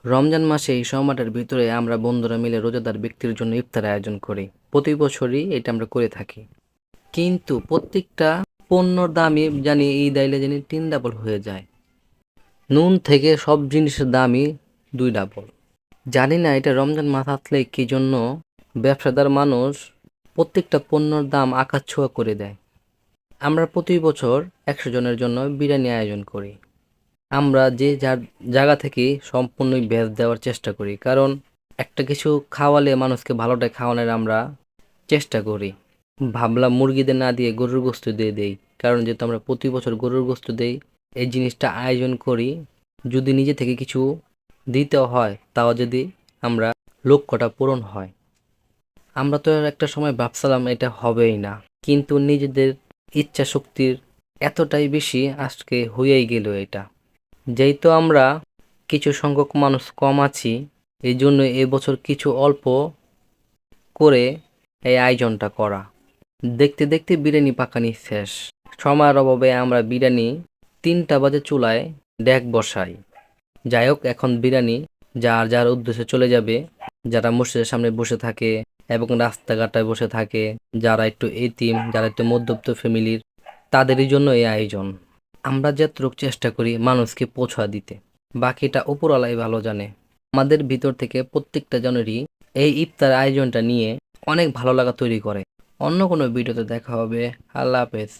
রমজান মাসে এই সময়টার ভিতরে আমরা বন্ধুরা মিলে রোজাদার ব্যক্তির জন্য ইফতার আয়োজন করি। প্রতি বছরই এটা আমরা করে থাকি। কিন্তু প্রত্যেকটা পণ্যর দামই জানি ঈদ আইলে জানি 3 ডাবল হয়ে যায়। নুন থেকে সব জিনিসের দামই 2 ডাবল। জানি না এটা রমজান মাস আসলে কি জন্য ব্যবসাদার মানুষ প্রত্যেকটা পণ্যর দাম আকাশ-ছোঁয়া করে দেয়। আমরা প্রতি বছর 100 জনের জন্য বিরিয়ানি আয়োজন করি। আমরা যে যার জায়গা থেকে সম্পূর্ণই ভেজ দেওয়ার চেষ্টা করি, কারণ একটা কিছু খাওয়ালে মানুষকে ভালোটা খাওয়ানোর আমরা চেষ্টা করি। ভাবলাম মুরগিদের না দিয়ে গরুর গোস্ত দিয়ে দেই, কারণ যেহেতু আমরা প্রতি বছর গরুর গোস্ত দেই, এই জিনিসটা আয়োজন করি। যদি নিজে থেকে কিছু দিতে হয় তাও যদি আমরা লক্ষ্যটা পূরণ হয়। আমরা তো আর একটা সময় ভাবছিলাম এটা হবেই না, কিন্তু নিজেদের ইচ্ছা শক্তির এতটাই বেশি আজকে হয়েই গেল এটা। যেহেতু আমরা কিছু সংখ্যক মানুষ কম আছি, এই জন্য এবছর কিছু অল্প করে এই আয়োজনটা করা। দেখতে দেখতে বিরিয়ানি পাকানি শেষ। সময়ের অভাবে আমরা বিরিয়ানি 3টা বাজে চুলায় ডেক বসাই। যাই হোক, এখন বিরিয়ানি যার যার উদ্দেশ্যে চলে যাবে। যারা মসজিদের সামনে বসে থাকে এবং রাস্তাঘাটে বসে থাকে, যারা একটু এতিম, যারা একটু মধ্যবিত্ত ফ্যামিলির, তাদেরই জন্য এই আয়োজন। আমরা যতটুকু চেষ্টা করি মানুষকে পৌঁছা দিতে, বাকিটা উপরওয়ালাই ভালো জানে। আমাদের ভিতর থেকে প্রত্যেকটা জনেরই এই ইফতার আয়োজনটা নিয়ে অনেক ভালো লাগা তৈরি করে। অন্য কোনো ভিডিওতে দেখা হবে। আল্লাহ হাফেজ।